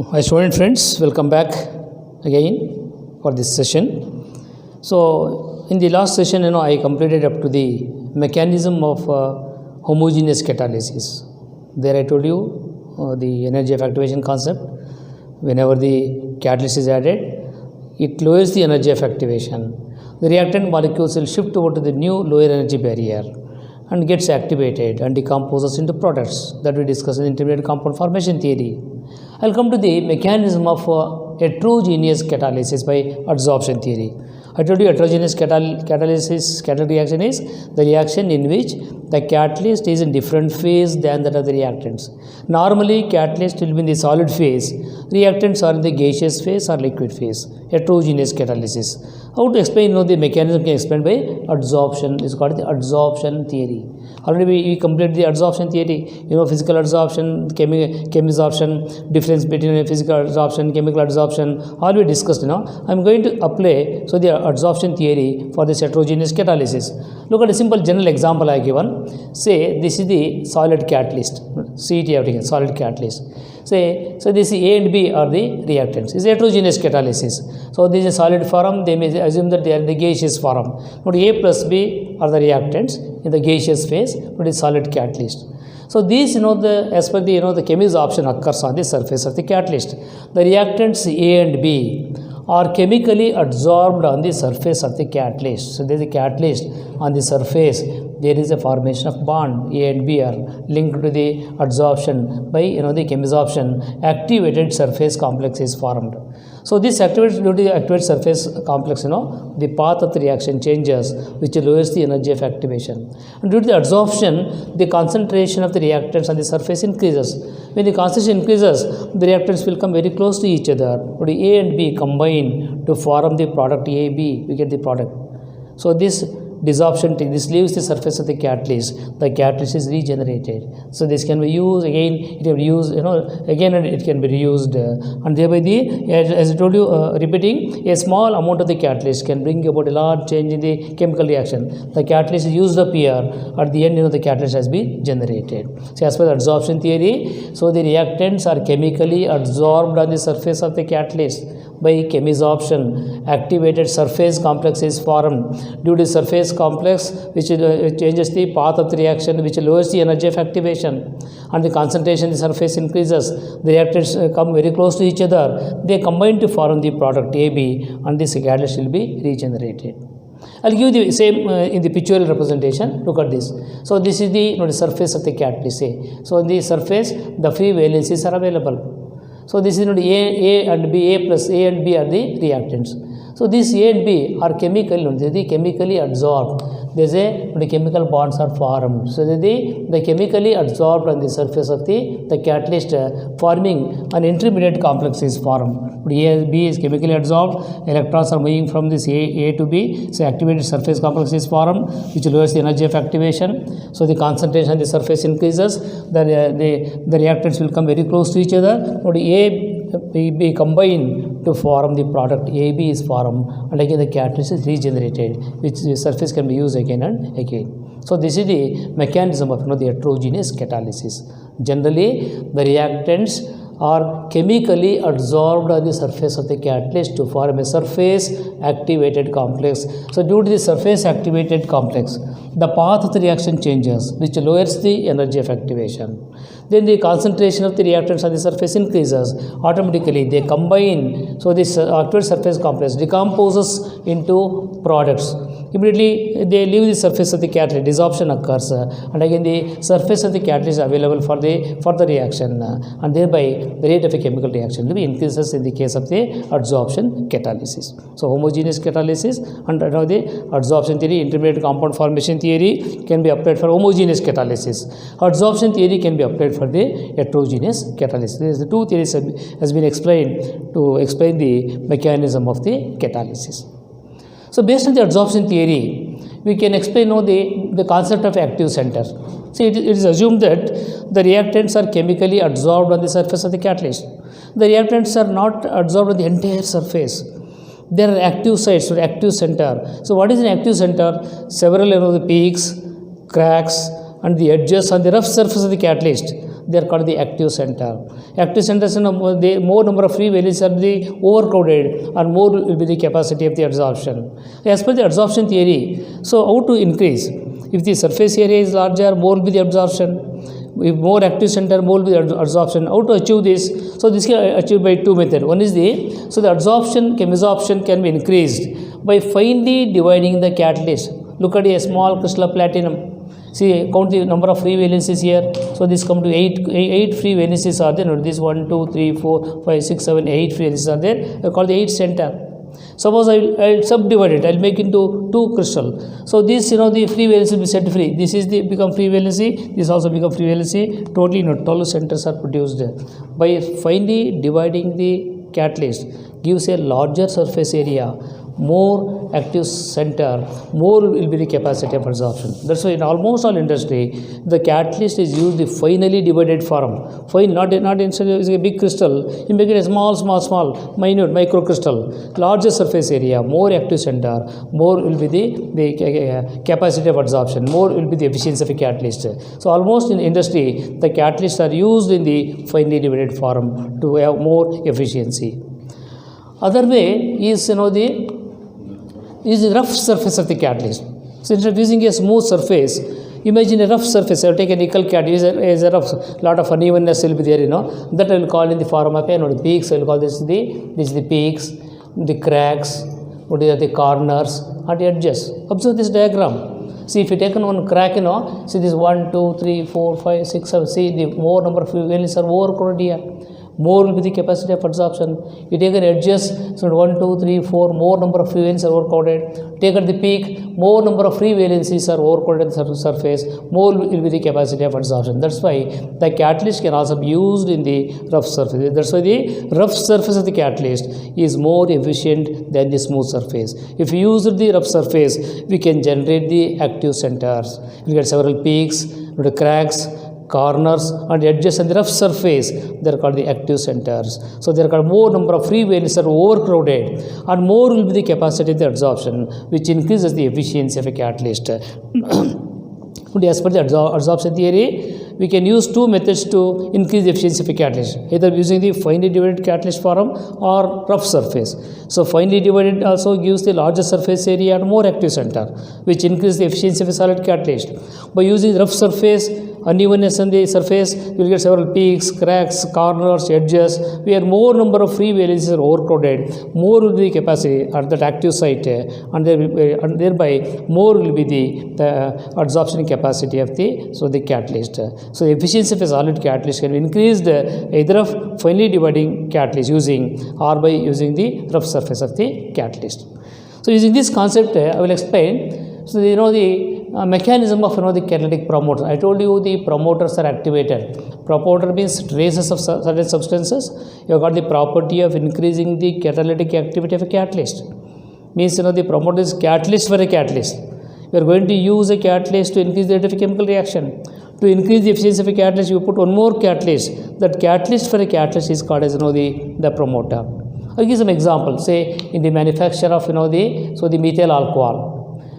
Hi student friends, welcome back again for this session. So in the last session, I completed up to the mechanism of homogeneous catalysis. There I told you the energy of activation concept. Whenever the catalyst is added, it lowers the energy of activation. The reactant molecules will shift over to the new lower energy barrier and gets activated and decomposes into products that we discussed in intermediate compound formation theory. I'll come to the mechanism of heterogeneous catalysis by adsorption theory. I told you heterogeneous catalytic reaction is the reaction in which the catalyst is in different phase than that of the reactants. Normally, catalyst will be in the solid phase, reactants are in the gaseous phase or liquid phase. Heterogeneous catalysis. How to explain? The mechanism can explain by adsorption. It's called the adsorption theory. Already we completed the adsorption theory. Physical adsorption, chemisorption, difference between physical adsorption, chemical adsorption. All we discussed. I'm going to apply the adsorption theory for this heterogeneous catalysis. Look at a simple general example I have given. Say this is the solid catalyst. CET everything solid catalyst. So this A and B are the reactants. It's heterogeneous catalysis. So this is a solid form. They may assume that they are in the gaseous form. But A plus B are the reactants in the gaseous phase, but it's solid catalyst. So these, as per the, the chemisorption occurs on the surface of the catalyst. The reactants A and B are chemically adsorbed on the surface of the catalyst. So there is a catalyst on the surface. There is a formation of bond. A and B are linked to the adsorption by the chemisorption. Activated surface complex is formed. So this activated due to the activated surface complex, the path of the reaction changes, which lowers the energy of activation. And due to the adsorption, the concentration of the reactants on the surface increases. When the concentration increases, the reactants will come very close to each other. But A and B combine to form the product AB. We get the product. So this desorption, this leaves the surface of the catalyst. The catalyst is regenerated. So this can be used again. It can be used, again and it can be reused. And thereby as I told you, repeating, a small amount of the catalyst can bring about a large change in the chemical reaction. The catalyst is used up here. At the end, the catalyst has been generated. So as per the adsorption theory, so the reactants are chemically adsorbed on the surface of the catalyst. By chemisorption, activated surface complex is formed. Due to surface complex, which changes the path of the reaction, which lowers the energy of activation, and the concentration in the surface increases. The reactants come very close to each other. They combine to form the product AB, and this catalyst will be regenerated. I'll give the same in the pictorial representation. Look at this. So this is the surface of the catalyst. So in the surface, the free valencies are available. So this is A and B, A plus A and B are the reactants. So these A and B are chemically adsorbed. There's the chemical bonds are formed. So they chemically adsorbed on the surface of the catalyst, forming an intermediate complex is formed. A and B is chemically adsorbed. Electrons are moving from this A to B. So activated surface complex is formed, which lowers the energy of activation. So the concentration on the surface increases. The reactants will come very close to each other. But A combine to form the product AB is formed, and again the catalyst is regenerated, which the surface can be used again and again. So this is the mechanism of the heterogeneous catalysis. Generally, the reactants are chemically adsorbed on the surface of the catalyst to form a surface activated complex. So due to the surface activated complex, the path of the reaction changes, which lowers the energy of activation. Then the concentration of the reactants on the surface increases. Automatically they combine. So this activated surface complex decomposes into products. Immediately they leave the surface of the catalyst. Desorption occurs, and again the surface of the catalyst is available for the reaction, and thereby the rate of a chemical reaction will be increases in the case of the adsorption catalysis. So homogeneous catalysis and the adsorption theory, intermediate compound formation theory can be applied for homogeneous catalysis. Adsorption theory can be applied for the heterogeneous catalysis. These the two theories has been explained to explain the mechanism of the catalysis. So based on the adsorption theory, we can explain the concept of active center. See, it is assumed that the reactants are chemically adsorbed on the surface of the catalyst. The reactants are not adsorbed on the entire surface. There are active sites or active center. So what is an active center? Several the peaks, cracks, and the edges on the rough surface of the catalyst. they are called the active center. Active centers, the more number of free valencies are the overcrowded and more will be the capacity of the adsorption. As per the adsorption theory, so how to increase? If the surface area is larger, more will be the absorption. If more active center, more will be the adsorption. How to achieve this? So this can be achieved by two methods. One is the absorption can be increased by finely dividing the catalyst. Look at a small crystal of platinum. See, count the number of free valencies here. So this come to 8 free valencies are there. Note this 1, 2, 3, 4, 5, 6, 7, 8 free valencies are there. I call the 8 center. Suppose I'll subdivide it. I'll make into 2 crystal. So this, the free valency will be set free. This is the become free valency. This also become free valency. Totally, 12 centers are produced by finely dividing the catalyst. Gives a larger surface area, more active center, more will be the capacity of adsorption. That's why in almost all industry, the catalyst is used the finely divided form. Fine, not instead of a big crystal, you make it a small, minute, micro crystal. Larger surface area, more active center, more will be the capacity of adsorption, more will be the efficiency of a catalyst. So almost in industry, the catalysts are used in the finely divided form to have more efficiency. Other way is the rough surface of the catalyst. So instead of using a smooth surface, imagine a rough surface. I will take a nickel catalyst, is a rough, lot of unevenness will be there, that I will call in the form of the peaks. I will call this the peaks, the cracks, what are the corners and the edges. Observe this diagram. See, if you take one crack, see this 1, 2, 3, 4, 5, 6, 7. See, the more number of valencies are overcrowded here. More will be the capacity of adsorption. You take an edges, so 1, 2, 3, 4, more number of free valencies are overcrowded. Take at the peak, more number of free valencies are overcrowded at the surface, more will be the capacity of adsorption. That's why the catalyst can also be used in the rough surface. That's why the rough surface of the catalyst is more efficient than the smooth surface. If you use the rough surface, we can generate the active centers. We get several peaks, the cracks, corners and edges and the rough surface, they are called the active centers. So they are called more number of free valencies are overcrowded and more will be the capacity of the adsorption, which increases the efficiency of a catalyst. As per the adsorption theory, we can use two methods to increase the efficiency of a catalyst, either using the finely divided catalyst form or rough surface. So finely divided also gives the larger surface area and more active center, which increases the efficiency of a solid catalyst. By using rough surface, unevenness on the surface, you will get several peaks, cracks, corners, edges, where more number of free valencies are overcrowded, more will be the capacity at that active site, and thereby more will be the adsorption capacity of the catalyst. So the efficiency of a solid catalyst can be increased either of finely dividing catalyst or by using the rough surface of the catalyst. So using this concept, I will explain. So the mechanism of the catalytic promoter. I told you the promoters are activated. Promoter means traces of certain substances. You have got the property of increasing the catalytic activity of a catalyst. Means the promoter is catalyst for a catalyst. We are going to use a catalyst to increase the rate of a chemical reaction. To increase the efficiency of a catalyst, you put one more catalyst. That catalyst for a catalyst is called as the promoter. I'll give some example. Say in the manufacture of the methyl alcohol.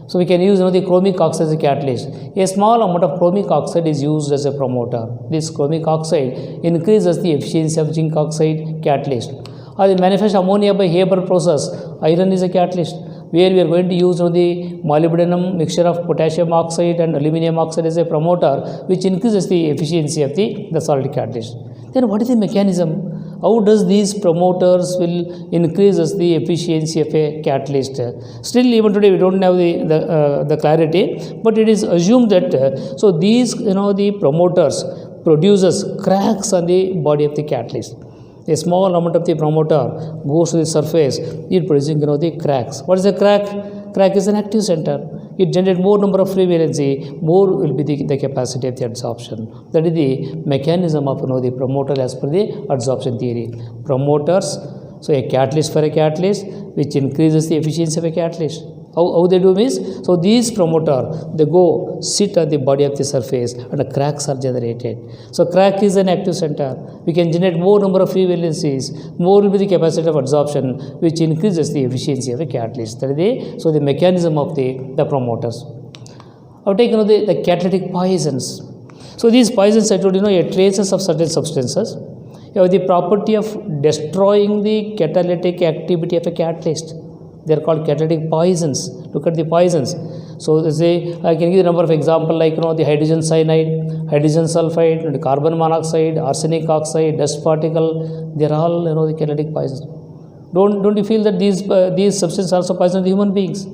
So we can use the chromic oxide as a catalyst. A small amount of chromic oxide is used as a promoter. This chromic oxide increases the efficiency of zinc oxide catalyst. Or the manufacture ammonia by Haber process, iron is a catalyst, where we are going to use the molybdenum mixture of potassium oxide and aluminum oxide as a promoter, which increases the efficiency of the solid catalyst. Then what is the mechanism? How does these promoters will increases the efficiency of a catalyst? Still, even today, we don't have the clarity, but it is assumed that so these the promoters produces cracks on the body of the catalyst. A small amount of the promoter goes to the surface, it producing the cracks. What is a crack? Crack is an active center. It generates more number of free valency, more will be the capacity of the adsorption. That is the mechanism of the promoter as per the adsorption theory. Promoters, so a catalyst for a catalyst, which increases the efficiency of a catalyst. How they do means, so these promoter, they go sit on the body of the surface and cracks are generated. So crack is an active center. We can generate more number of free valencies, more will be the capacity of adsorption, which increases the efficiency of a catalyst. That is so the mechanism of the promoters. I've taken the catalytic poisons. So these poisons, I told you, are traces of certain substances. You have the property of destroying the catalytic activity of a catalyst. They are called catalytic poisons. Look at the poisons. So say, I can give you a number of examples like the hydrogen cyanide, hydrogen sulfide, and carbon monoxide, arsenic oxide, dust particle. They are all the catalytic poisons. Don't you feel that these substances also poison the human beings?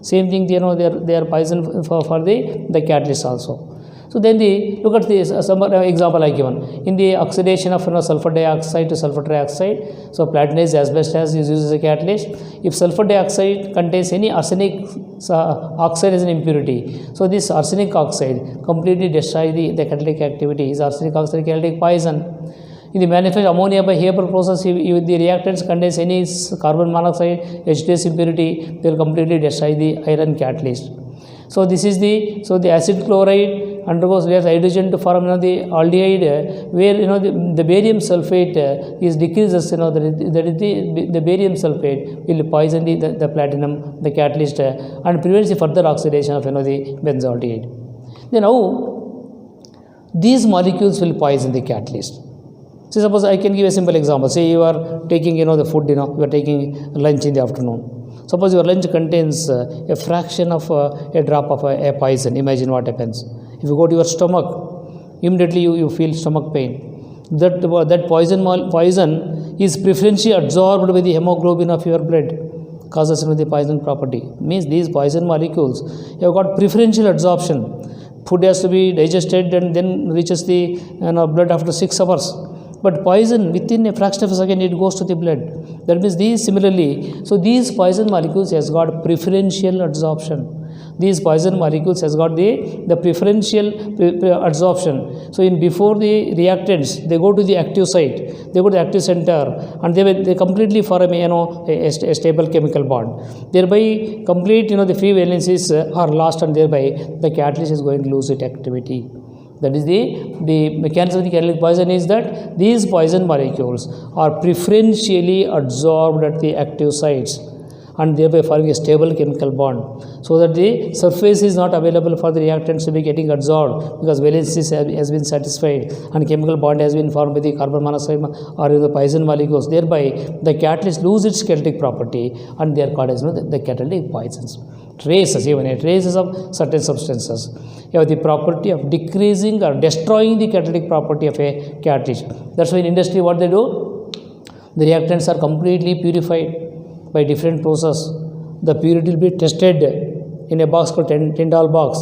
Same thing, they are poison for the catalyst also. So then look at this some example I given in the oxidation of sulfur dioxide to sulfur trioxide. So platinum asbestos is used as a catalyst. If sulfur dioxide contains any arsenic oxide as an impurity, so this arsenic oxide completely destroys the catalytic activity. Is arsenic oxide catalytic poison? In the manufacture ammonia by Haber process, if the reactants contains any carbon monoxide, H2S impurity, they will completely destroy the iron catalyst. So this is the acid chloride undergoes reacts hydrogen to form the aldehyde, where the barium sulfate is decreases. That is the barium sulfate will poison the platinum, the catalyst, and prevents the further oxidation of the benzaldehyde. Then how these molecules will poison the catalyst? So suppose I can give a simple example. Say you are taking the food, you are taking lunch in the afternoon. Suppose your lunch contains a fraction of a drop of a poison. Imagine what happens. If you go to your stomach, immediately you feel stomach pain. That poison is preferentially absorbed by the hemoglobin of your blood, causes the poison property. Means these poison molecules have got preferential absorption. Food has to be digested and then reaches the blood after 6 hours. But poison, within a fraction of a second, it goes to the blood. That means these poison molecules has got preferential absorption. These poison molecules has got the preferential absorption. So before the reactants, they go to the active site, they go to the active center, and they completely form a stable chemical bond. Thereby, complete the free valencies are lost, and thereby the catalyst is going to lose its activity. That is the mechanism of the catalytic poison is that these poison molecules are preferentially absorbed at the active sites, and thereby forming a stable chemical bond, so that the surface is not available for the reactants to be getting absorbed, because valencies has been satisfied and chemical bond has been formed by the carbon monoxide or the poison molecules. Thereby the catalyst loses its catalytic property, and they are called as the catalytic poisons. Traces of certain substances have the property of decreasing or destroying the catalytic property of a catalyst. That's why in industry what they do, the reactants are completely purified by different process. The purity will be tested in a box called $10 box.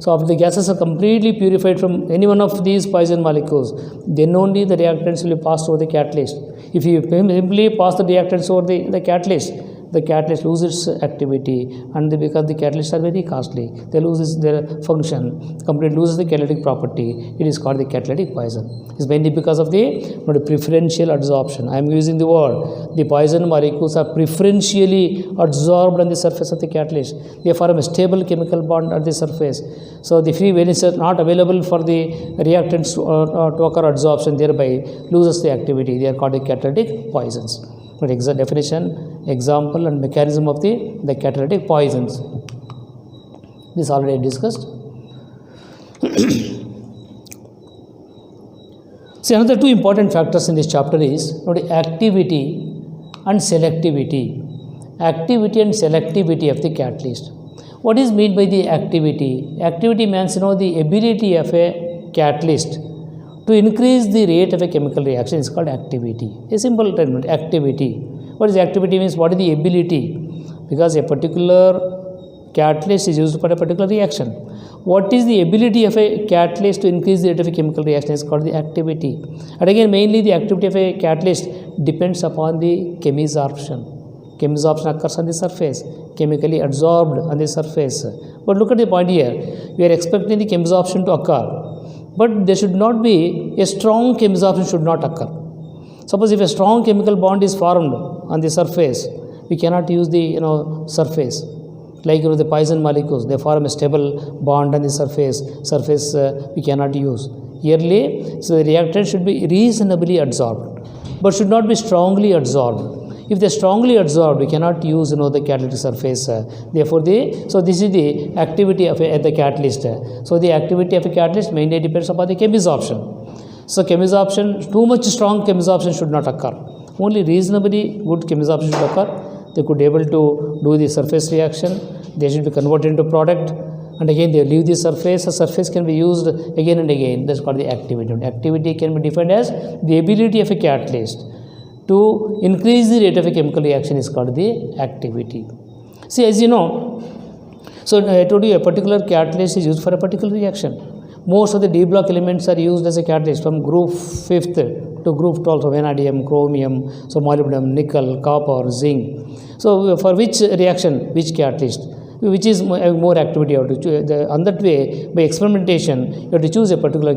So after the gases are completely purified from any one of these poison molecules, then only the reactants will be passed over the catalyst. If you simply pass the reactants over the catalyst loses its activity, and because the catalysts are very costly, they lose their function, completely loses the catalytic property. It is called the catalytic poison. It's mainly because of the preferential absorption. I am using the word. The poison molecules are preferentially absorbed on the surface of the catalyst. They form a stable chemical bond at the surface. So the free valencies are not available for the reactants to occur absorption, thereby loses the activity. They are called the catalytic poisons. But definition, example, and mechanism of the catalytic poisons. This already discussed. See, another two important factors in this chapter is activity and selectivity. Activity and selectivity of the catalyst. What is meant by the activity? Activity means the ability of a catalyst to increase the rate of a chemical reaction is called activity. A simple term, activity. What is activity means? What is the ability? Because a particular catalyst is used for a particular reaction. What is the ability of a catalyst to increase the rate of a chemical reaction is called the activity. And again, mainly the activity of a catalyst depends upon the chemisorption. Chemisorption occurs on the surface, chemically absorbed on the surface. But look at the point here. We are expecting the chemisorption to occur. But there should not be a strong chemisorption should not occur. Suppose if a strong chemical bond is formed on the surface, we cannot use the surface. Like the poison molecules, they form a stable bond on the surface. We cannot use. Yearly, so the reactant should be reasonably absorbed, but should not be strongly absorbed. If they strongly adsorbed, we cannot use the catalytic surface. Therefore, so this is the activity of the catalyst. So the activity of a catalyst mainly depends upon the chemisorption. So chemisorption, too much strong chemisorption should not occur. Only reasonably good chemisorption should occur. They could be able to do the surface reaction. They should be converted into product. And again, they leave the surface. The surface can be used again and again. That's called the activity. Activity can be defined as the ability of a catalyst to increase the rate of a chemical reaction is called the activity. See, as you know, so I told you a particular catalyst is used for a particular reaction. Most of the D block elements are used as a catalyst from group 5th to group 12, so vanadium, chromium, so molybdenum, nickel, copper, zinc. So for which reaction, which catalyst, which is more activity, you have to choose. On that way, by experimentation, you have to choose a particular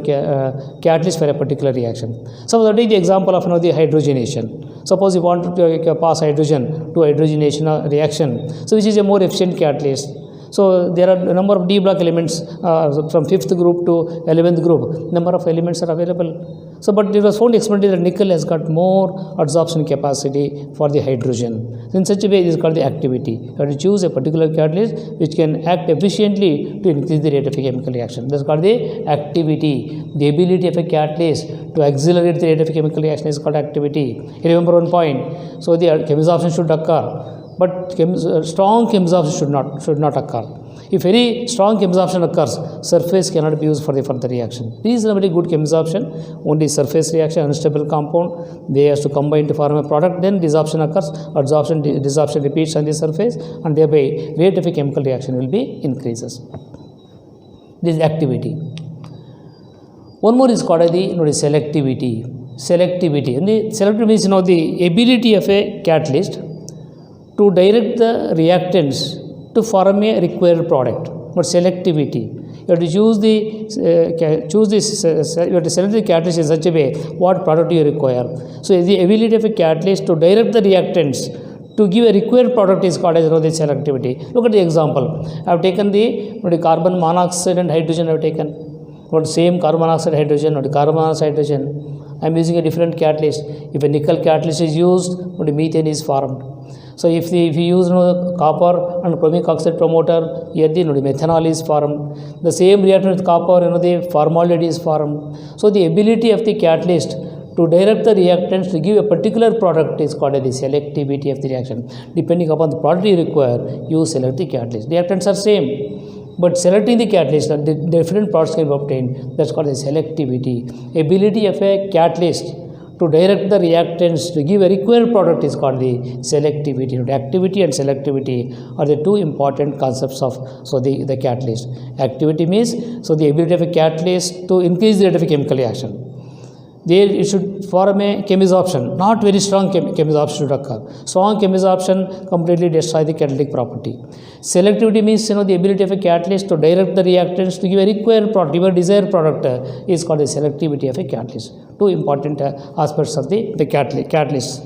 catalyst for a particular reaction. So that is the example of the hydrogenation. Suppose you want to pass hydrogen to hydrogenation reaction, so which is a more efficient catalyst. So there are a number of D block elements from 5th group to 11th group. Number of elements are available. So, but it was found experimentally that nickel has got more adsorption capacity for the hydrogen. In such a way, it is called the activity. You have to choose a particular catalyst which can act efficiently to increase the rate of a chemical reaction. That's called the activity. The ability of a catalyst to accelerate the rate of a chemical reaction is called activity. You remember one point. So the chemisorption should occur, but strong chemisorption should not occur. If very strong chemisorption occurs, surface cannot be used for the further reaction. Reasonably good chemisorption, only surface reaction, unstable compound, they have to combine to form a product, then desorption occurs, desorption repeats on the surface, and thereby rate of a chemical reaction will be increases. This is activity. One more is called the selectivity. Selectivity. And the selectivity means the ability of a catalyst to direct the reactants to form a required product. But selectivity, you have to choose you have to select the catalyst in such a way what product you require. So the ability of a catalyst to direct the reactants to give a required product is called as the selectivity. Look at the example. I have taken the carbon monoxide and hydrogen. I have taken same carbon monoxide hydrogen or the carbon monoxide hydrogen. I am using a different catalyst. If a nickel catalyst is used, methane is formed. So if you use copper and chromic oxide promoter, here the methanol is formed. The same reaction with copper, the formaldehyde is formed. So the ability of the catalyst to direct the reactants to give a particular product is called the selectivity of the reaction. Depending upon the product you require, you select the catalyst. Reactants are same, but selecting the catalyst, the different products can be obtained. That's called the selectivity. Ability of a catalyst to direct the reactants to give a required product is called the selectivity. Activity and selectivity are the two important concepts of the catalyst. Activity means the ability of a catalyst to increase the rate of a chemical reaction. There it should form a chemisorption. Not very strong chemisorption should occur. Strong chemisorption completely destroy the catalytic property. Selectivity means the ability of a catalyst to direct the reactants to give a required product, give a desired product is called the selectivity of a catalyst. Two important aspects of the catalyst.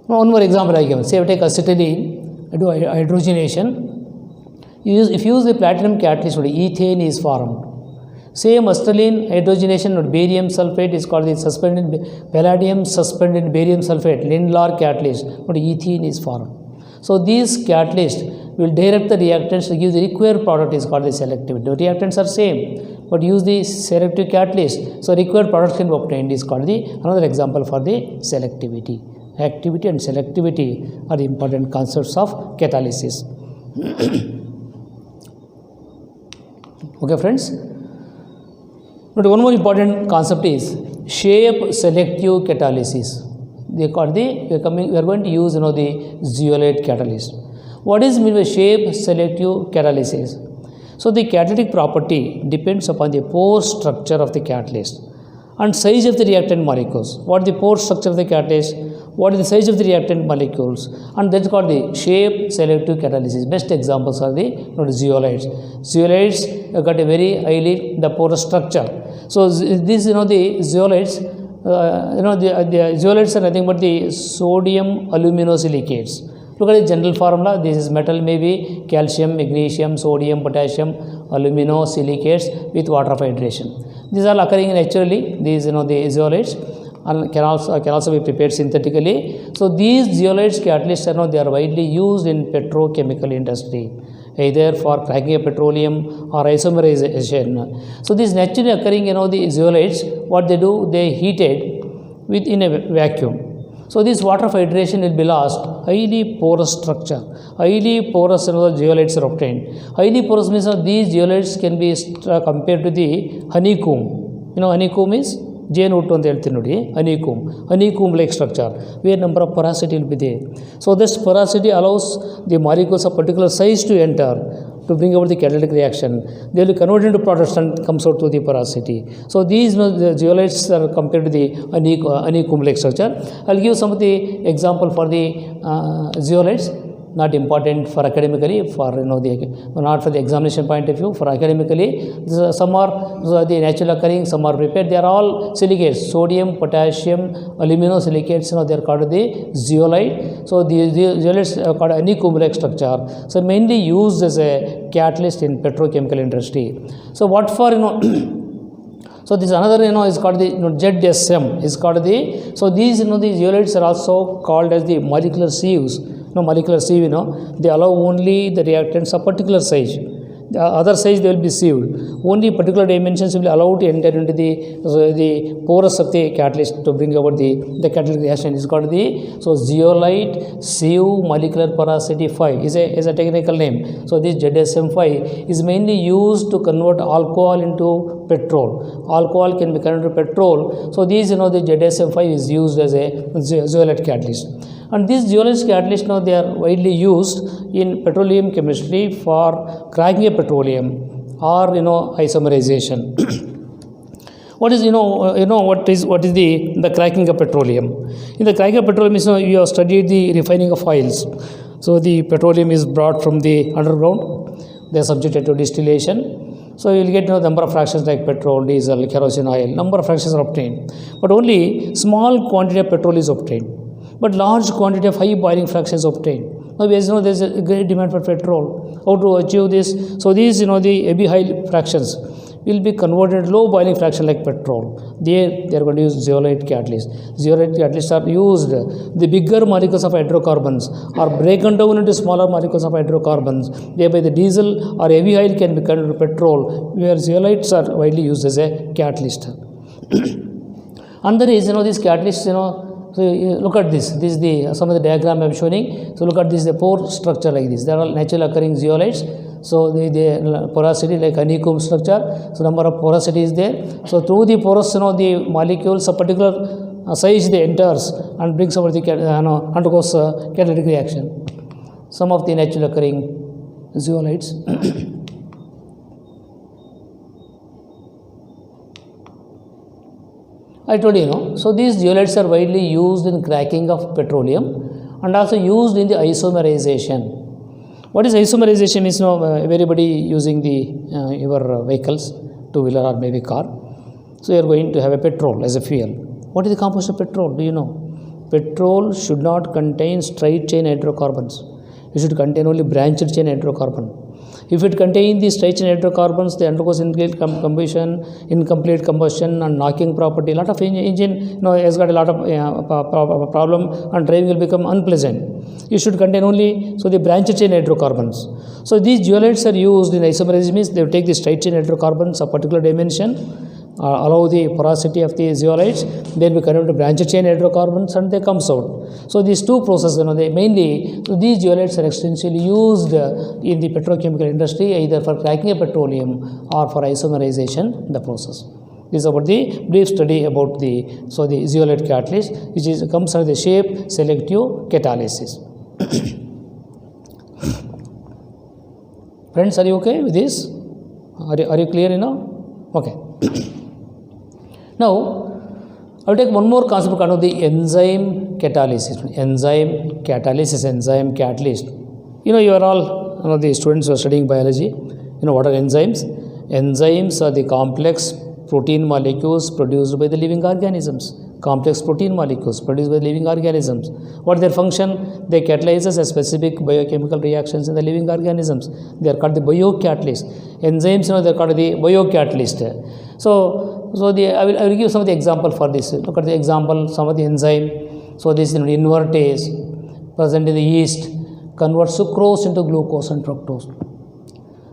One more example I give. Say I take acetylene, I do hydrogenation. If you use the platinum catalyst, ethane is formed. Same acetylene hydrogenation with barium sulfate is called the palladium suspended barium sulfate, Lindlar catalyst, but ethene is formed. So these catalysts will direct the reactants to give the required product is called the selectivity. The reactants are same, but use the selective catalyst, so required products can be obtained is called the another example for the selectivity. Activity and selectivity are the important concepts of catalysis. Okay, friends. But one more important concept is shape selective catalysis. We are going to use the zeolite catalyst. What is meant by shape selective catalysis? So the catalytic property depends upon the pore structure of the catalyst and size of the reactant molecules. What is the pore structure of the catalyst? What is the size of the reactant molecules? And that's called the shape selective catalysis. Best examples are the zeolites. Zeolites have got a very highly the porous structure. So this the zeolites, the zeolites are nothing but the sodium aluminosilicates. Look at the general formula. This is metal, maybe calcium, magnesium, sodium, potassium, aluminosilicates with water of hydration. These are occurring naturally. These the zeolites. and can also be prepared synthetically. So these zeolites catalysts they are widely used in petrochemical industry, either for cracking of petroleum or isomerization. So these naturally occurring the zeolites, what they do, they heat it within a vacuum. So this water of hydration will be lost. Highly porous structure, highly porous zeolites are obtained. Highly porous means these zeolites can be compared to the honeycomb. Honeycomb is ಜೇನುಹುಟ್ಟು ಅಂತ ಹೇಳ್ತೀನಿ ನೋಡಿ, honeycomb like structure where number of porosity will be there. So this porosity allows the molecules of particular size to enter to bring about the catalytic reaction. They will convert into products and comes out to the porosity. So these the zeolites are compared to the honeycomb like structure. I'll give some of the example for the zeolites. Not important for academically, for not for the examination point of view. For academically, some are the natural occurring, some are prepared. They are all silicates: sodium, potassium, aluminosilicates. They are called the zeolite. So the zeolites are called honeycomb-like structure. So mainly used as a catalyst in petrochemical industry. So what for So this another is called the ZSM. Is called the, so these the zeolites are also called as the molecular sieves. Molecular sieve, they allow only the reactants of particular size. The other size they will be sieved. Only particular dimensions will be allowed to enter into the porous of the catalyst to bring about the catalytic reaction. Is called the, so zeolite sieve molecular porosity 5 is a technical name. So this ZSM5 is mainly used to convert alcohol into petrol. Alcohol can be converted to petrol. So these the ZSM5 is used as a zeolite catalyst. And these zeolite catalysts they are widely used in petroleum chemistry for cracking a petroleum or isomerization. What is what is the cracking of petroleum? In the cracking of petroleum is you have studied the refining of oils. So the petroleum is brought from the underground. They are subjected to distillation. So you will get number of fractions like petrol, diesel, kerosene oil. Number of fractions are obtained, but only small quantity of petrol is obtained. But large quantity of high boiling fractions obtained. Now, as there is a great demand for petrol. How to achieve this? So these the heavy high fractions will be converted low boiling fraction like petrol. They are going to use zeolite catalysts. Zeolite catalysts are used. The bigger molecules of hydrocarbons are broken down into smaller molecules of hydrocarbons. Thereby the diesel or heavy oil can be converted to petrol, where zeolites are widely used as a catalyst. And there is these catalysts so look at this. This is some of the diagram I am showing. So look at this, the pore structure like this. They are all naturally occurring zeolites. So the porosity like honeycomb structure. So number of porosity is there. So through the porous, the molecules of particular size they enters and brings over the undergoes catalytic reaction. Some of the naturally occurring zeolites. I told you, so these zeolites are widely used in cracking of petroleum and also used in the isomerization. What is isomerization is everybody using your vehicles, two-wheeler or maybe car. So you are going to have a petrol as a fuel. What is the composition of petrol? Do you know? Petrol should not contain straight chain hydrocarbons. It should contain only branched chain hydrocarbon. If it contains the straight chain hydrocarbons, they undergoes incomplete combustion and knocking property. A lot of engine has got a lot of problem and driving will become unpleasant. You should contain only the branched chain hydrocarbons. So these zeolites are used in isomerization, means they will take the straight chain hydrocarbons of particular dimension, allow the porosity of the zeolites, then we convert to branched chain hydrocarbons and they comes out. So these two processes, they mainly, so these zeolites are extensively used in the petrochemical industry, either for cracking a petroleum or for isomerization, the process. This is about the brief study about the zeolite catalyst, which comes under the shape selective catalysis. Friends, are you okay with this? Are you clear now? Okay. Now, I will take one more concept called the enzyme catalysis. Enzyme catalyst. You are all the students who are studying biology. What are enzymes? Enzymes are the complex protein molecules produced by the living organisms. complex protein molecules produced by living organisms. What is their function? They catalyze a specific biochemical reactions in the living organisms. They are called the biocatalyst. Enzymes, they are called the biocatalyst. I will give some of the example for this. Look at the example, some of the enzyme. So this is invertase present in the yeast converts sucrose into glucose and fructose.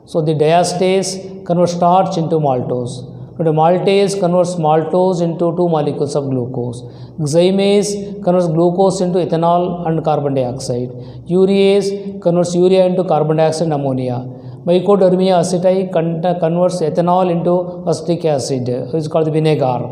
So the diastase converts starch into maltose. The maltase converts maltose into two molecules of glucose. Xymase converts glucose into ethanol and carbon dioxide. Urease converts urea into carbon dioxide and ammonia. Mycodermia aceti converts ethanol into acetic acid, which is called the vinegar.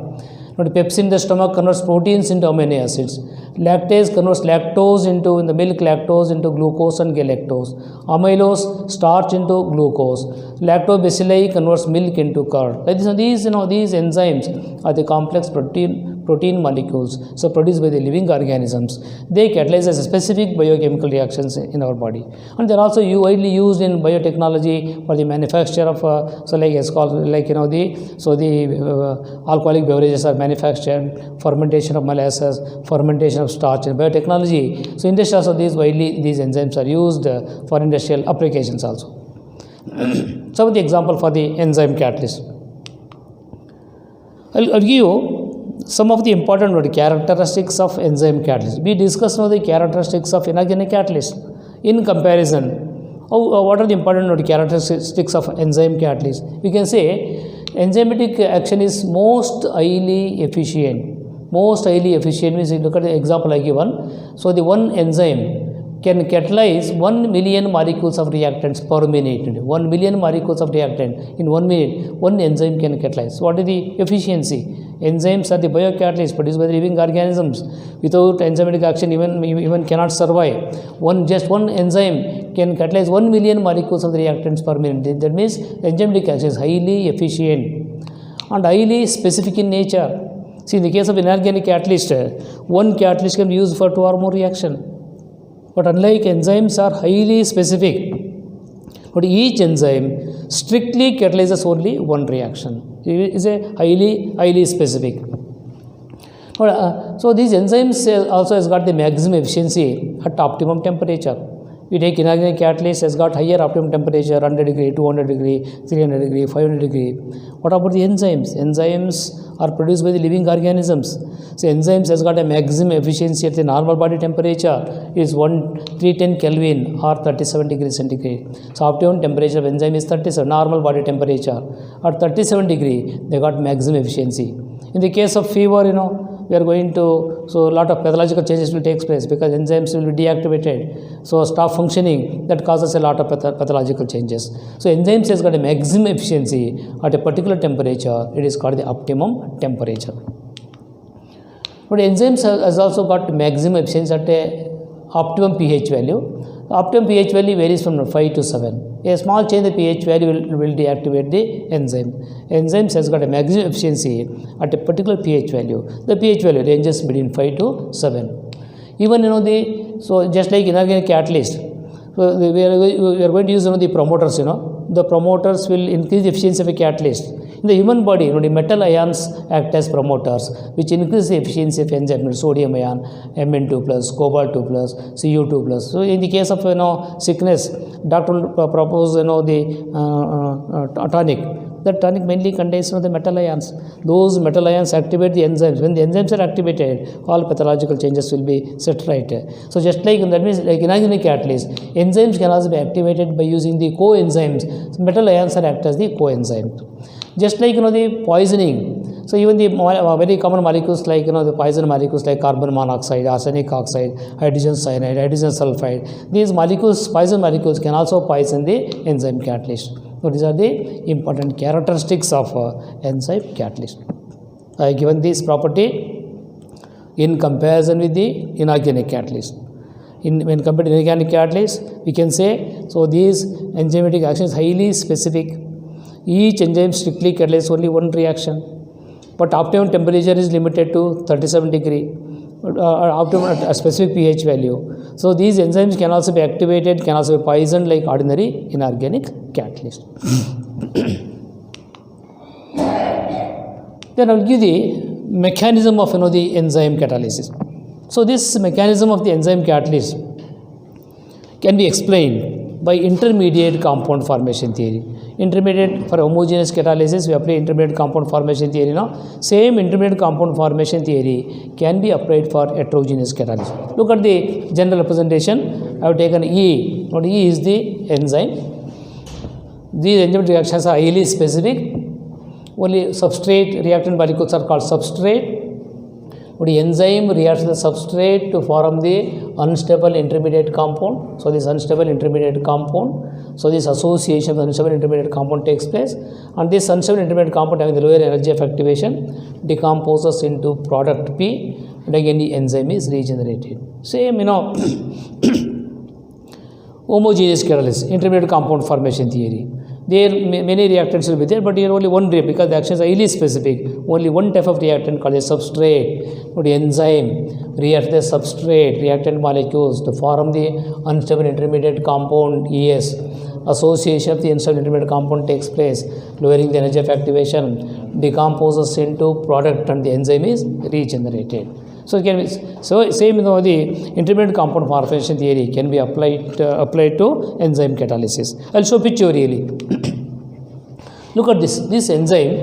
Pepsin in the stomach converts proteins into amino acids. Lactase converts lactose in the milk lactose into glucose and galactose. Amylose starch into glucose. Lactobacilli converts milk into curd. These enzymes are the complex protein molecules produced by the living organisms. They catalyze a specific biochemical reactions in our body, and they are also widely used in biotechnology for the manufacture of alcoholic beverages are manufactured, fermentation of molasses, fermentation of starch in biotechnology. So industry also these enzymes are used for industrial applications also. Some of the example for the enzyme catalyst. I'll give you some of the important characteristics of enzyme catalyst. We discussed now the characteristics of inorganic catalyst. In comparison, what are the important characteristics of enzyme catalyst? We can say enzymatic action is most highly efficient. Most highly efficient means, look at the example I given. So the one enzyme can catalyze 1 million molecules of reactants per minute. 1 million molecules of reactant in 1 minute, one enzyme can catalyze. What is the efficiency? Enzymes are the biocatalysts produced by the living organisms. Without enzymatic action, even cannot survive. Just one enzyme can catalyze 1 million molecules of the reactants per minute. That means enzymatic action is highly efficient and highly specific in nature. See, in the case of inorganic catalyst, one catalyst can be used for 2 or more reactions. But unlike enzymes are highly specific, but each enzyme strictly catalyzes only one reaction. It is a highly specific. So these enzymes also has got the maximum efficiency at optimum temperature. We take inorganic catalyst has got higher optimum temperature, 100 degree, 200 degree, 300 degree, 500 degree. What about the enzymes? Enzymes are produced by the living organisms. So enzymes has got a maximum efficiency at the normal body temperature is 310 Kelvin or 37 degrees centigrade. So optimum temperature of enzyme is 37, normal body temperature. At 37 degree, they got maximum efficiency. In the case of fever, we are going to, so a lot of pathological changes will take place because enzymes will be deactivated. So stop functioning, that causes a lot of pathological changes. So enzymes has got a maximum efficiency at a particular temperature. It is called the optimum temperature. But enzymes has also got maximum efficiency at a optimum pH value. The optimum pH value varies from 5 to 7. A small change in the pH value will deactivate the enzyme. Enzymes has got a maximum efficiency at a particular pH value. The pH value ranges between 5 to 7. Even so just like inorganic catalyst, so we are going to use the promoters. The promoters will increase the efficiency of a catalyst. In the human body, the metal ions act as promoters, which increase the efficiency of enzyme, sodium ion, Mn2+, cobalt 2+, Cu2+. So in the case of sickness, doctor will propose the tonic. That tonic mainly contains the metal ions. Those metal ions activate the enzymes. When the enzymes are activated, all pathological changes will be set right. So just like that means like inorganic catalyst, enzymes can also be activated by using the coenzymes. So metal ions are act as the coenzymes. Just like the poisoning. So even the very common molecules like the poison molecules like carbon monoxide, arsenic oxide, hydrogen cyanide, hydrogen sulfide. These molecules, poison molecules, can also poison the enzyme catalyst. So these are the important characteristics of enzyme catalyst. I have given this property in comparison with the inorganic catalyst. When compared to inorganic catalyst, we can say so these enzymatic actions highly specific. Each enzyme strictly catalyzes only one reaction, but optimum temperature is limited to 37 degree, optimum at a specific pH value. So these enzymes can also be activated, can also be poisoned like ordinary inorganic catalyst. Then I will give the mechanism of the enzyme catalysis. So this mechanism of the enzyme catalyst can be explained by intermediate compound formation theory. Intermediate for homogeneous catalysis, we apply intermediate compound formation theory. Same intermediate compound formation theory can be applied for heterogeneous catalysis. Look at the general representation. I have taken E. What E is the enzyme. These enzymatic reactions are highly specific. Only substrate reactant molecules are called substrate. But the enzyme reacts with the substrate to form the unstable intermediate compound. So this unstable intermediate compound, so this association of the unstable intermediate compound takes place, and this unstable intermediate compound having the lower energy of activation decomposes into product P, and again the enzyme is regenerated. Same, homogeneous catalysis, intermediate compound formation theory. There many reactants will be there, but here only one reactant because the actions are highly specific. Only one type of reactant called a substrate. But the enzyme reacts the substrate reactant molecules to form the unstable intermediate compound ES. Association of the unstable intermediate compound takes place, lowering the energy of activation, decomposes into product, and the enzyme is regenerated. So it can be same the intermediate compound formation theory can be applied to enzyme catalysis. I'll show picture really. Look at this. This enzyme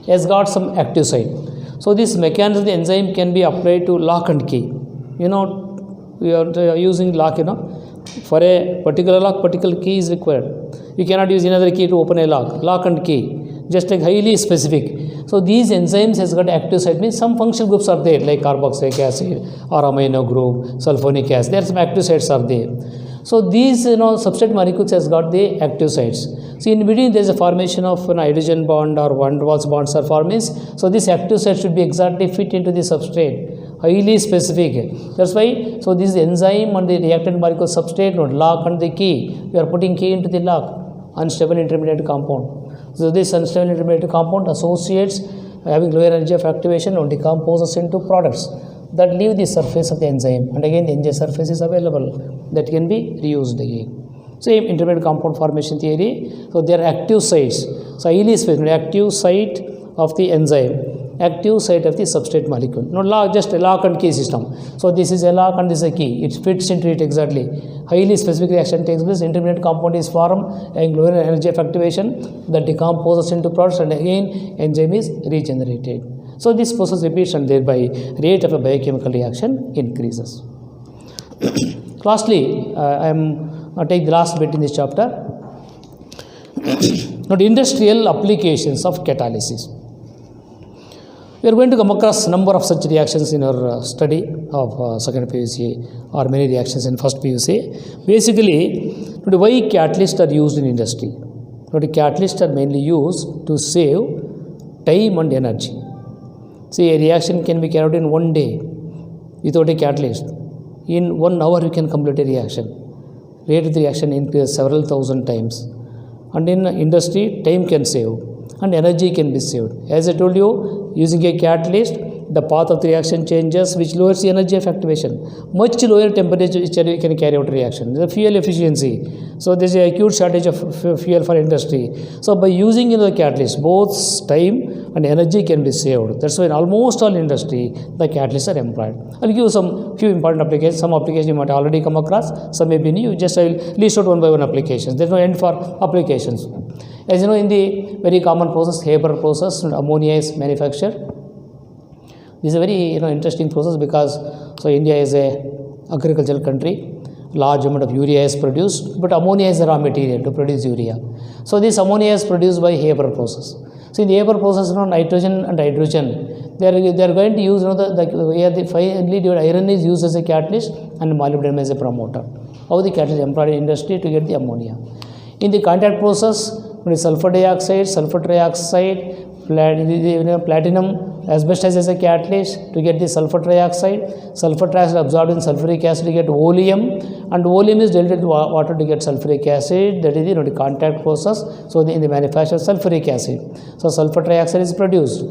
has got some active site. So this mechanism of the enzyme can be applied to lock and key. We are using lock. For a particular lock, particular key is required. You cannot use another key to open a lock. Lock and key, just like highly specific. So these enzymes has got active site, means some functional groups are there like carboxylic acid or amino group, sulfonic acid. There are some active sites are there. So these substrate molecules has got the active sites. So in between there is a formation of an hydrogen bond or van der Waals bonds are formed. So this active site should be exactly fit into the substrate, highly specific. That's why so this enzyme and the reactant molecule substrate lock and the key. We are putting key into the lock, unstable intermediate compound. So this unstable intermediate compound associates having lower energy of activation and decomposes into products that leave the surface of the enzyme, and again the enzyme surface is available that can be reused again. Same intermediate compound formation theory. So there are active sites. So highly specific active site of the enzyme, active site of the substrate molecule. Not just a lock and key system. So this is a lock and this is a key. It fits into it exactly. Highly specific reaction takes place. Intermediate compound is formed and lower energy of activation that decomposes into products, and again enzyme is regenerated. So this process repeats and thereby rate of a biochemical reaction increases. Lastly, I'll take the last bit in this chapter. Now, the industrial applications of catalysis. We are going to come across number of such reactions in our study of second PUC or many reactions in first PUC. Basically, why catalysts are used in industry? The catalysts are mainly used to save time and energy. See, a reaction can be carried out in one day without a catalyst. In 1 hour, you can complete a reaction. Rate of the reaction increases several thousand times. And in industry, time can save and energy can be saved. As I told you, using a catalyst, the path of the reaction changes, which lowers the energy of activation. Much lower temperature which can carry out a reaction. The fuel efficiency. So there is a acute shortage of fuel for industry. So by using the catalyst, both time and energy can be saved. That's why in almost all industry, the catalysts are employed. I'll give you some few important applications. Some applications you might already come across. Some may be new. Just I will list out one by one applications. There is no end for applications. As you know, in the very common process, Haber process, ammonia is manufactured. This is a very interesting process because India is a agricultural country. Large amount of urea is produced, but ammonia is the raw material to produce urea. So this ammonia is produced by Haber process. So in the Haber process, nitrogen and hydrogen, they are going to use the finely iron is used as a catalyst and molybdenum as a promoter. How the catalyst is employed in industry to get the ammonia. In the contact process, sulfur dioxide, sulfur trioxide, platinum, asbestos as a catalyst to get the sulfur trioxide. Sulfur trioxide absorbed in sulfuric acid to get oleum, and oleum is diluted with water to get sulfuric acid. That is the contact process. So in the manufacture of sulfuric acid, so sulfur trioxide is produced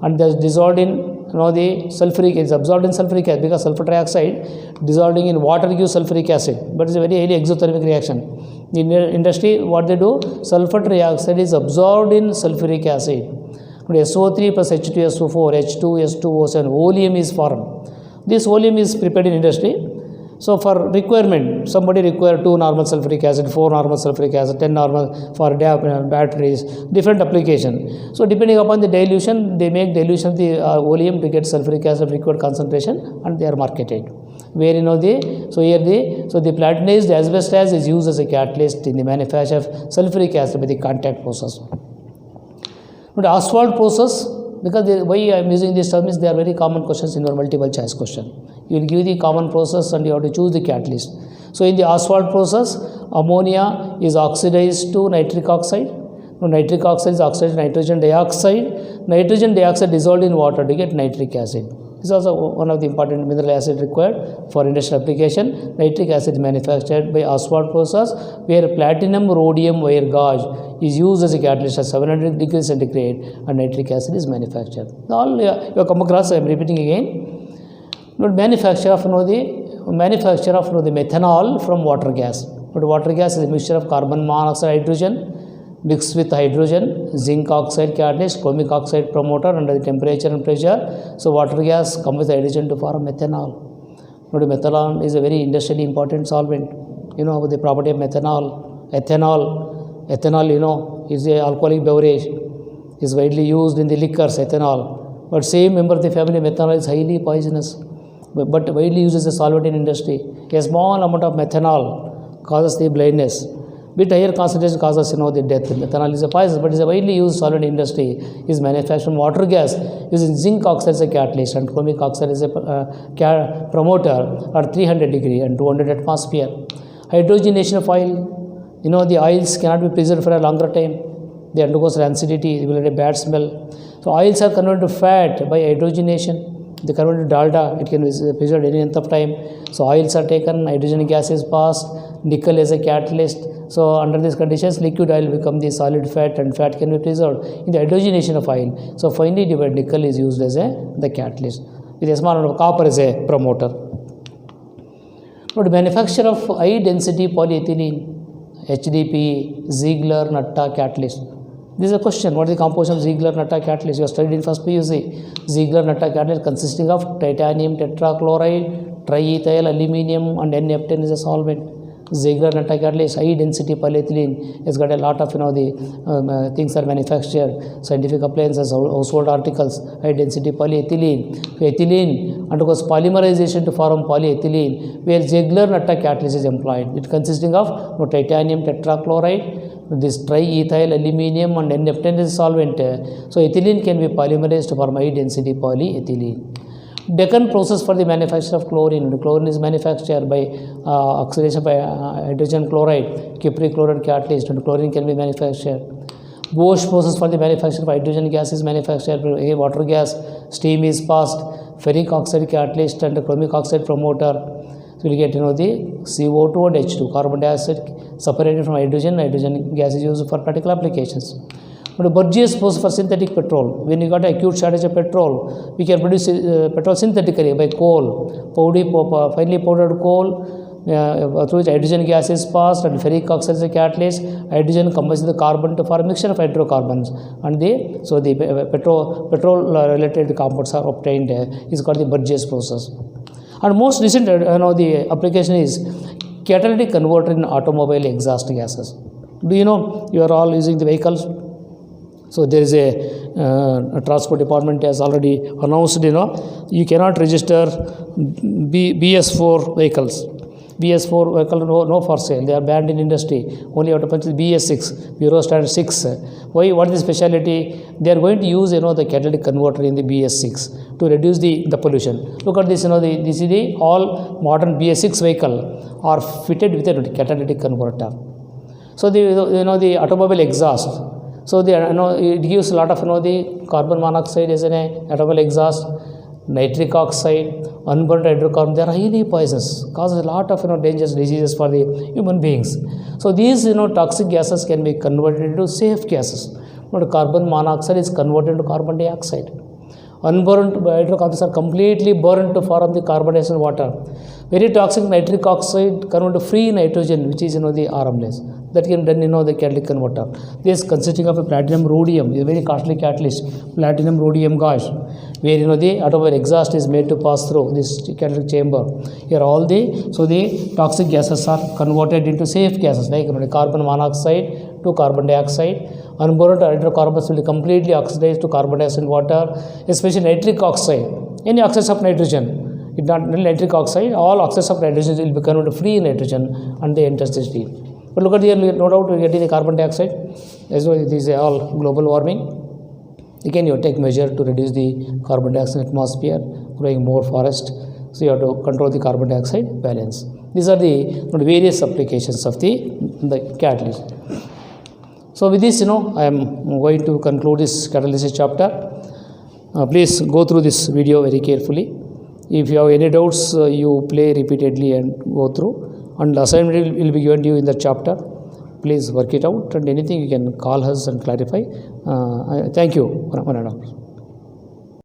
and that's dissolved in the sulfuric is absorbed in sulfuric acid, because sulfur trioxide dissolving in water gives sulfuric acid, but it's a very highly exothermic reaction. In industry, what they do, sulfur trioxide is absorbed in sulfuric acid SO3 plus H2SO4, H2S2O7, oleum is formed. This oleum is prepared in industry. So for requirement, somebody require 2 normal sulfuric acid, 4 normal sulfuric acid, 10 normal for batteries, different application. So depending upon the dilution, they make dilution of the oleum to get sulfuric acid required concentration, and they are marketed. Where the platinized asbestos is used as a catalyst in the manufacture of sulfuric acid by the contact process. But asphalt process, because why I am using these terms, they are very common questions in your multiple choice question. You will give the common process and you have to choose the catalyst. So in the asphalt process, ammonia is oxidized to nitric oxide. Nitric oxide is oxidized to nitrogen dioxide. Nitrogen dioxide dissolved in water to get nitric acid. This is also one of the important mineral acid required for industrial application. Nitric acid is manufactured by asphalt process, where platinum rhodium wire gauge is used as a catalyst at 700 degrees centigrade, and nitric acid is manufactured. All you have come across, I am repeating again. Manufacture of the methanol from water gas. But water gas is a mixture of carbon monoxide hydrogen mixed with hydrogen, zinc oxide catalyst, chromic oxide promoter under the temperature and pressure. So water gas comes with hydrogen to form methanol. Methanol is a very industrially important solvent. The property of methanol. Ethanol, is a alcoholic beverage. Is widely used in the liquors, ethanol. But same member of the family, methanol is highly poisonous, but widely used as a solvent in industry. A small amount of methanol causes the blindness. Bit higher concentration causes the death. Methanol is a poison, but is a widely used solvent in industry. Is manufactured from water gas using zinc oxide as a catalyst and chromic oxide as a promoter at 300 degree and 200 atmosphere. Hydrogenation of oil. The oils cannot be preserved for a longer time. They undergo rancidity. They will get a bad smell. So oils are converted to fat by hydrogenation. They convert to dalda, it can be preserved any length of time. So oils are taken, hydrogen gas is passed, nickel is a catalyst. So under these conditions, liquid oil become the solid fat, and fat can be preserved in the hydrogenation of oil. So finely divided nickel is used as the catalyst, with a small amount of copper as a promoter. But manufacture of high density polyethylene, HDPE, Ziegler-Natta catalyst. This is a question. What is the composition of Ziegler-Natta catalyst? You have studied in first PUC. Ziegler-Natta catalyst consisting of titanium tetrachloride, triethyl aluminum, and N-heptane is a solvent. Ziegler-Natta catalyst, high density polyethylene, has got a lot of the things are manufactured, scientific appliances, household articles, high density polyethylene. Ethylene undergoes polymerization to form polyethylene, where Ziegler-Natta catalyst is employed. It consisting of titanium tetrachloride, this triethyl aluminum, and N-heptane is a solvent. So ethylene can be polymerized to form high density polyethylene. Deccan process for the manufacture of chlorine. Chlorine is manufactured by oxidation by hydrogen chloride, cupric chloride catalyst, and chlorine can be manufactured. Bosch process for the manufacture of hydrogen gas is manufactured by water gas, steam is passed, ferric oxide catalyst and chromic oxide promoter. So we get the CO2 and H2, carbon dioxide separated from hydrogen. Hydrogen gas is used for particular applications. But Burgess process for synthetic petrol. When you got acute shortage of petrol, we can produce petrol synthetically by coal, finely powdered coal, through which hydrogen gas is passed, and ferric oxide is a catalyst. Hydrogen combines with the carbon to form a mixture of hydrocarbons, and the petrol related compounds are obtained. Is called the Burgess process. And most recent, the application is catalytic converter in automobile exhaust gases. Do you know you are all using the vehicles? So there is a transport department has already announced, you cannot register BS4 vehicles. BS4 vehicle no for sale. They are banned in industry. Only you have to purchase BS6, Bureau Standard 6. Why? What is the speciality? They are going to use the catalytic converter in the BS6 to reduce the pollution. Look at this. This is the all modern BS6 vehicle are fitted with a catalytic converter. So the automobile exhaust. So it gives a lot of the carbon monoxide as an automobile exhaust, nitric oxide, unburned hydrocarbon. They are highly poisonous, causes a lot of dangerous diseases for the human beings. So these toxic gases can be converted into safe gases. But carbon monoxide is converted into carbon dioxide. Unburnt hydrocarbons are completely burnt to form the carbon dioxide and water. Very toxic nitric oxide convert to free nitrogen, which is the harmless. That can done the catalytic converter. This consisting of a platinum rhodium is a very costly catalyst. Platinum rhodium gas, where the automobile exhaust is made to pass through this catalytic chamber. Here all the toxic gases are converted into safe gases like carbon monoxide to carbon dioxide. Unburnt hydrocarbons will be completely oxidized to carbon dioxide and water, especially nitric oxide. Any oxides of nitrogen, if not nitric oxide, all oxides of nitrogen will be converted to free nitrogen and they enter the steam. But look at here, no doubt we are getting the carbon dioxide. As well, these are all global warming. Again, you take measure to reduce the carbon dioxide atmosphere, growing more forest. So you have to control the carbon dioxide balance. These are the various applications of the catalyst. So with this, I am going to conclude this catalysis chapter. Please go through this video very carefully. If you have any doubts, you play repeatedly and go through. And assignment will be given to you in the chapter. Please work it out, and anything you can call us and clarify. Thank you.